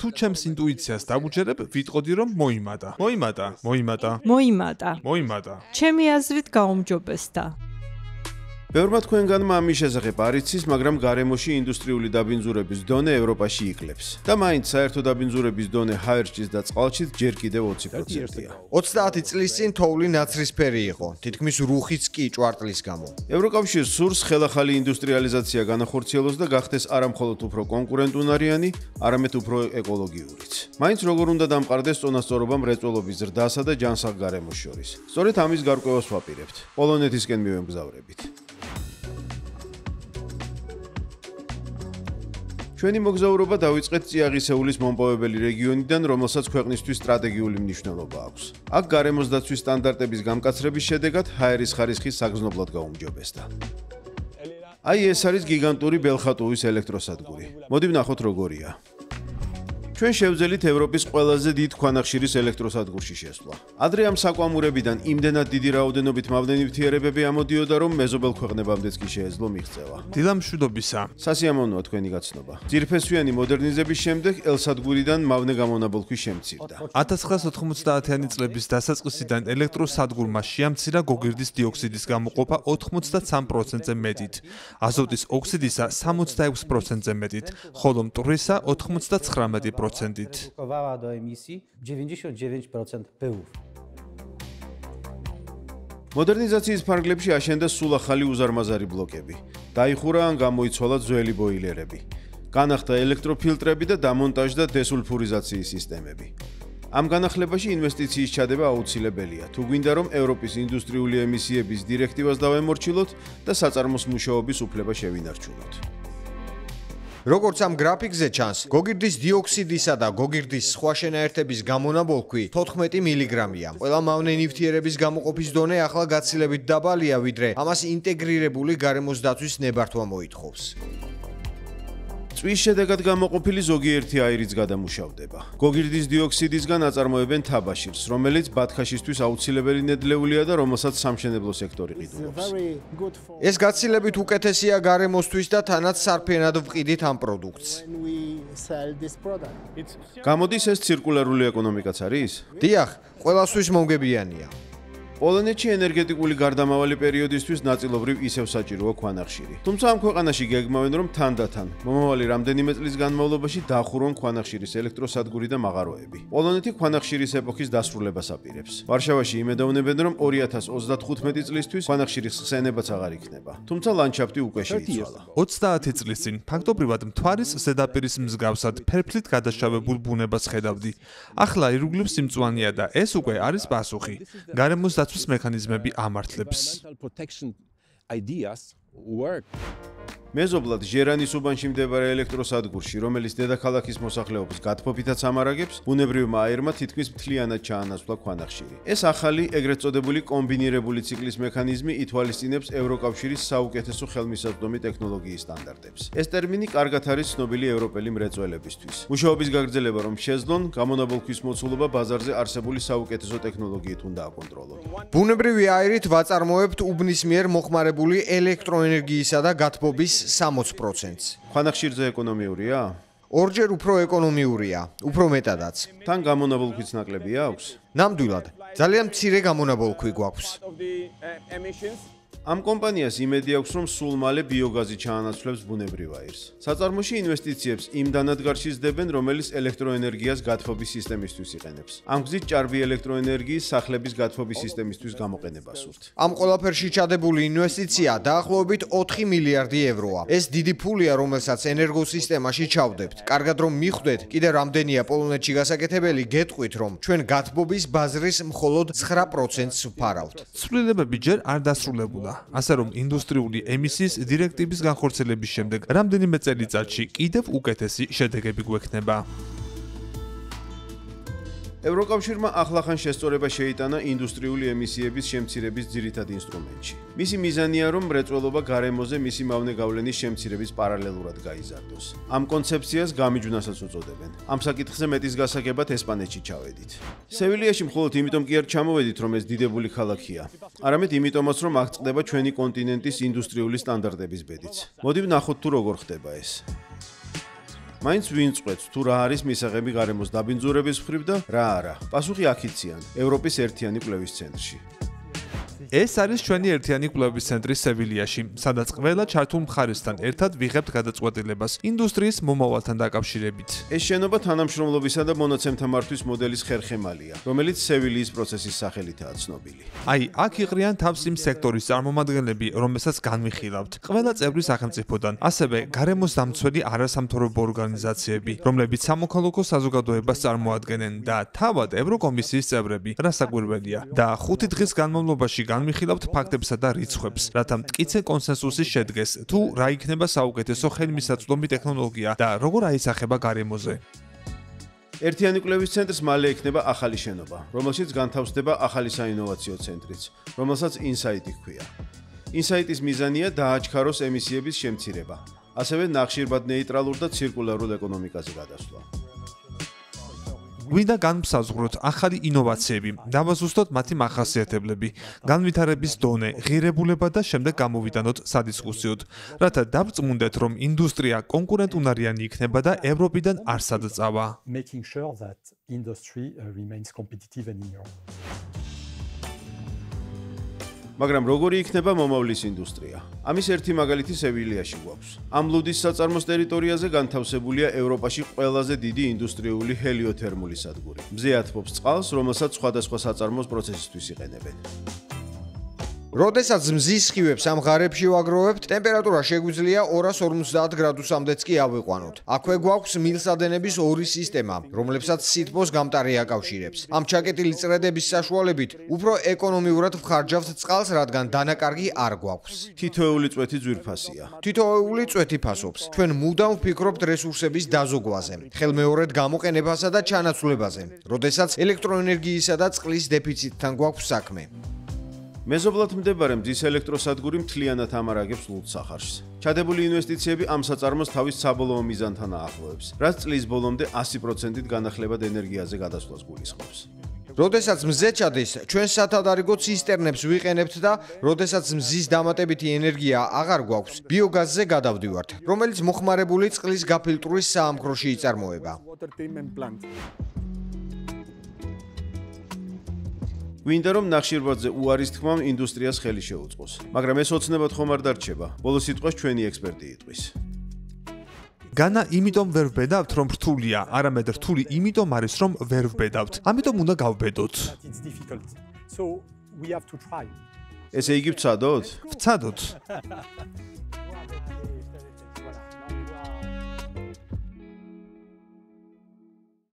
თუ ჩემს ინტუიციას დავუჯერებ, ვიტყოდი რომ მოიმატა. ჩემი აზრით გაუმჯობესდა. ბევრმა თქვენგანმა ამის შესახებ არ იცის, მაგრამ გარემოში ინდუსტრიული დაბინძურების დონე ევროპაში იკლებს. და მაინც საერთო დაბინძურების დონე ჰაერჭის და წყალშიც ჯერ კიდევ 20%-ია. 30 წლის წინ თოვლი ნაცრისფერი იყო, თითქმის რუხიც კი ჭვარტლის გამო. ევროკავშირს სურს ხელახალი ინდუსტრიალიზაცია განახორციელოს და გახდეს არა მხოლოდ უფრო კონკურენტუნარიანი, არამედ უფრო ეკოლოგიურიც. მაინც როგორ უნდა დამყარდეს წონასწორობა მრეწველობის ზრდასა და ჯანსაღ გარემოს შორის. სწორედ ამის გარკვევას ვაპირებთ. პოლონეთისკენ მივემგზავრებით. ჩვენი მოგზაურობა დავიწყეთ წიაღისეულის მომპოვებელი რეგიონიდან, რომელსაც ქვეყნისთვის სტრატეგიული მნიშვნელობა აქვს. აქ გარემოს დაცვის სტანდარტების გამკაცრების შედეგად ჰაერის ხარისხი საგრძნობლად გაუმჯობესდა. აი ეს არის გიგანტური ბელხატუვის ელექტროსადგური. მოდი ვნახოთ როგორია. ჩვენ შევძელით ევროპის ყველაზე დიდ ქვანახშირის ელექტროსადგურში შესვლა. ადრე ამ საკვამურებიდან იმდენად დიდი რაოდენობით მავნე ნივთიერებები ამოდიოდა, რომ მეზობელ ქვეყნებამდეც კი შეეძლო მიღწევა. დილამშვიდობისა. სასიამოვნოა თქვენი გაცნობა. ძირფესვიანი მოდერნიზების შემდეგ ელსადგურიდან მავნე გამონაბოლქვი შემცირდა. 1990-იანი წლების დასაწყისიდან ელექტროსადგურმა შეამცირა გოგირდის დიოქსიდის გამოყოფა 83%-ზე მეტით, აზოტის ოქსიდისა 66%-ზე მეტით, ხოლო მტვრისა 99%-ით. Redukowała do emisji 99% pyłów. მოდერნიზაციის ფარგლებში აშენდა სულ ახალი უზარმაზარი ბლოკები. დაიხურა ან გამოიცვალა ძველი ბოილერები. განახდა ელექტროფილტრები და დამონტაჟდა დესულფურიზაციის სისტემები. ამ განახლებაში ინვესტიციის ჩადება აუცილებელია, თუ გვინდა რომ ევროპის ინდუსტრიული ემისიების დირექტივას დავემორჩილოთ და საწარმოს მუშაობის უფლება შევინარჩუნოთ. როგორც ამ გრაფიკზე ჩანს, გოგირდის დიოქსიდისა და გოგირდის სხვა შენაერთების გამონაბოლქვი 14 მილიგრამია. ყველა მავნე ნივთიერების გამოყოფის დონე ახლა გაცილებით დაბალია, ვიდრე ამას ინტეგრირებული გარემოს დაცვის ნებართვა მოითხოვს. წვის შედეგად გამოყოფილი ზოგიერთი აირიც გადამუშავდება. გოგირდის დიოქსიდისგან აწარმოებენ თაბაშირს, რომელიც ბათქაშისთვის აუცილებელი ნედლეულია და რომელსაც სამშენებლო სექტორი ყიდულობს. ეს გაცილებით უკეთესია გარემოსთვის და თანაც სარფენად ვყიდით ამ პროდუქტს. გამოდის ეს ცირკულარული ეკონომიკაც არის? დიახ, ყველასთვის მომგებიანია. პოლონეთში ენერგეტიკული გარდამავალი პერიოდისთვის ნაწილობრივ ისევ საჭიროა ქვანახშირი. თუმცა ამ ქვეყანაში გეგმავენ, რომ თანდათან მომავალი რამდენიმე წლის განმავლობაში დახურონ ქვანახშირის ელექტროსადგური და მაღაროები. პოლონეთი ქვანახშირის ეპოქის დასრულებას აპირებს. ვარშავაში იმედოვნებენ, რომ 2035 წლისთვის ქვანახშირის ხსენებაც აღარ იქნება. თუმცა ლანდშაფტი უკვე შეიცვალა. 30 წლის წინ ფაქტობრივად მთვარის ზედაპირის მსგავსად ფერფლით გადაშავებულ ბუნებას ხედავდი. ახლა ირგვლივ სიმწვანეა და ეს უკვე არის პასუხი. გარემოს დაცვის მექანიზმები ამართლებს. მეზობლად ჟერანის უბანში მდებარე ელექტროსადგურში, რომელიც დედაქალაქის მოსახლეობის გათბობითაც ამარაგებს, ბუნებრივმა აირმა თითქმის მთლიანად ჩაანაცვლა ქვანახშირი. ეს ახალი, ეგრეთ წოდებული კომბინირებული ციკლის მექანიზმი ითვალისწინებს ევროკავშირის საუკეთესო ხელმისაწვდომი ტექნოლოგიის სტანდარტებს. ეს ტერმინი კარგად არის ცნობილი ევროპელი მრეწველებისთვის. მუშაობის გაგრძელება რომ შეძლონ, გამონაბოლქვის მოცულობა ბაზარზე არსებული საუკეთესო ტექნოლოგიით უნდა აკონტროლონ. ბუნებრივი აირით ვაწარმოებთ უბნის მიერ მოხმარებული ელექტროენერგიისა და გათბობის 60%-ს. ქვანახშირზე ეკონომიურია? ორჯერ უფრო ეკონომიურია, უფრო მეტადაც. თან გამონაბოლქვიც ნაკლები აქვს? ნამდვილად, ძალიან მცირე გამონაბოლქვი გვაქვს. ამ კომპანიას იმედი აქვს, რომ სულ მალე ბიოგაზი ჩაანაცვლებს ბუნებრივ აირს. საწარმოში ინვესტიციებს იმ დანადგარში ზდებენ, რომელიც ელექტროენერგიას გათბობის სისტემისთვის იყენებს. ამ გზით ჭარბი ელექტროენერგიის სახლების გათბობის სისტემისთვის გამოყენებას სურთ. ამ ყველაფერში ჩადებული ინვესტიცია დაახლოებით 4 მილიარდი ევროა. ეს დიდი ფულია, რომელსაც ენერგოსისტემაში ჩავდებთ. კარგად რომ მიხვდეთ, კიდევ რამდენია პოლონეთში გასაკეთებელი, გეტყვით, რომ ჩვენ გათბობის ბაზრის მხოლოდ 9%-ს ვფარავთ. ცვლილებები ჯერ არ დასრულებულა. ასე რომ ინდუსტრიული ემისიის დირექტივის განხორციელების შემდეგ რამდენიმე წელიწადში კიდევ უკეთესი შედეგები გვექნება. ევროკავშირმა ახლახან შესწორება შეიტანა ინდუსტრიული ემისიების შემცირების ძირითად ინსტრუმენტში. მისი მიზანია, რომ მრეწველობა გარემოზე მისი მავნე გავლენის შემცირების პარალელურად გაიზარდოს. ამ კონცეფციას გამიჯვნასაც უწოდებენ. ამ საკითხზე მეტის გასაგებად ესპანეთში ჩავედით. სევილიაში მხოლოდ იმიტომ კი არ ჩამოვედით, რომ ეს დიდებული ქალაქია. არამედ იმიტომაც, რომ აქ წყდება ჩვენი კონტინენტის ინდუსტრიული სტანდარტების ბედიც. მოდი ვნახოთ თუ როგორ ხდება ეს. მაინც ვინ წყვეტს თუ რა არის მისაღები გარემოს დაბინძურების მხრივ და რა არა? პასუხი აქ იციან, ევროპის ერთიანი კვლევის ცენტრში. ეს არის ჩვენი ერთიანი კვლევის ცენტრი სევილიაში, სადაც ყველა ჩართულ მხარესთან ერთად ვიღებთ გადაწყვეტილებას ინდუსტრიის მომავალთან დაკავშირებით. ეს შენობა თანამშრომლობისა და მონაცემთა მართვის მოდელის ხერხემალია, რომელიც სევილიის პროცესის სახელითაა ცნობილი. აი, აქ იყრიან თავს იმ სექტორის წარმომადგენლები, რომელსაც განვიხილავთ. ყველა წევრი სახელმწიფოდან, ასევე გარემოს დამცველი არასამთავრობო ორგანიზაციები, რომლებიც სამოქალაქო საზოგადოებას წარმოადგენენ და თავად ევროკომისიის წევრები, რასაკვირველია. და 5 დღის განმავლობაში განვიხილავთ ფაქტებსა და რიცხვებს, რათა მტკიცე კონსენსუსი შედგეს, თუ რა იქნება საუკეთესო ხელმისაწვდომი ტექნოლოგია და როგორ აისახება გარემოზე. ერთიანი კვლევის ცენტრს მალე ექნება ახალი შენობა, რომელშიც განთავსდება ახალი საინოვაციო ცენტრიც, რომელსაც ინსაიტი ჰქვია. ინსაიტის მიზანია დააჩქაროს ემისიების შემცირება, ასევე ნახშირბად ნეიტრალურ და ცირკულარულ ეკონომიკაზე გადასვლა. გვინდა განვსაზღვროთ ახალი ინოვაციები, დავაზუსტოთ მათი მახასიათებლები, განვითარების დონე, ღირებულება და შემდეგ გამოვიტანოთ სადისკუსიოდ, რათა დავწმუნდეთ, რომ ინდუსტრია კონკურენტუნარიანი იქნება და ევროპიდან არ სადწავა. Making sure that industry remains competitive and in Europe. მაგრამ როგორი იქნება მომავლის ინდუსტრია? ამის ერთი მაგალითი სევილიაში გვაქვს. ამ ლუდის საწარმოს ტერიტორიაზე განთავსებულია ევროპაში ყველაზე დიდი ინდუსტრიული ჰელიოთერმული სადგური. მზე ათბობს წყალს, რომელსაც სხვადასხვა საწარმოს პროცესისთვის იყენებენ. როდესაც მზის სხივებს ამ ღარებში ვაგროვებთ, ტემპერატურა შეგვიძლია 250 გრადუსამდეც კი ავიყვანოთ. აქვე გვაქვს მილსადენების ორი სისტემა, რომლებსაც სითბოს გამტარი აკავშირებს. ამ ჩაკეტილი წრედების საშუალებით უფრო ეკონომიურად ვხარჯავთ წყალს, რადგან დანაკარგი არ გვაქვს. თითოეული წვეთი ძვირფასია. თითოეული წვეთი ფასობს. ჩვენ მუდამ ვფიქრობთ რესურსების დაზოგვაზე, ხელმეორედ გამოყენებასა და ჩანაცვლებაზე, როდესაც ელექტროენერგიისა და წყლის დეფიციტთან გვაქვს საქმე. მეზობლად მდებარე მზის ელექტროსადგური მთლიანად ამარაგებს ლუდსახარშს. ჩადებული ინვესტიციები ამ საწარმოს თავის საბოლოო მიზანთან აახლოებს, რაც წლის ბოლომდე 100%-ით განახლებად ენერგიაზე გადასვლას გულისხმობს. როდესაც მზე ჩადის, ჩვენ სათადარიგო ცისტერნებს ვიყენებთ და როდესაც მზის დამატებითი ენერგია აღარ გვაქვს, ბიოგაზზე გადავდივართ, რომელიც მოხმარებული წყლის გაფილტვის საამქროში იწარმოება. გვინდა რომ ნახშირბადზე უარის თქმამ ინდუსტრიას ხელი შეუწყოს, მაგრამ ეს ოცნებად ხომ არ დარჩება. ბოლოს სიტყვას ჩვენი ექსპერტი იტყვის. განა იმიტომ ვერ ვბედავთ, რომ რთულია, არამედ რთული იმიტომ არის, რომ ვერ ვბედავთ. ამიტომ უნდა გავბედოთ. It's difficult. So we have to try. ესე იგი ვცადოთ? ვცადოთ.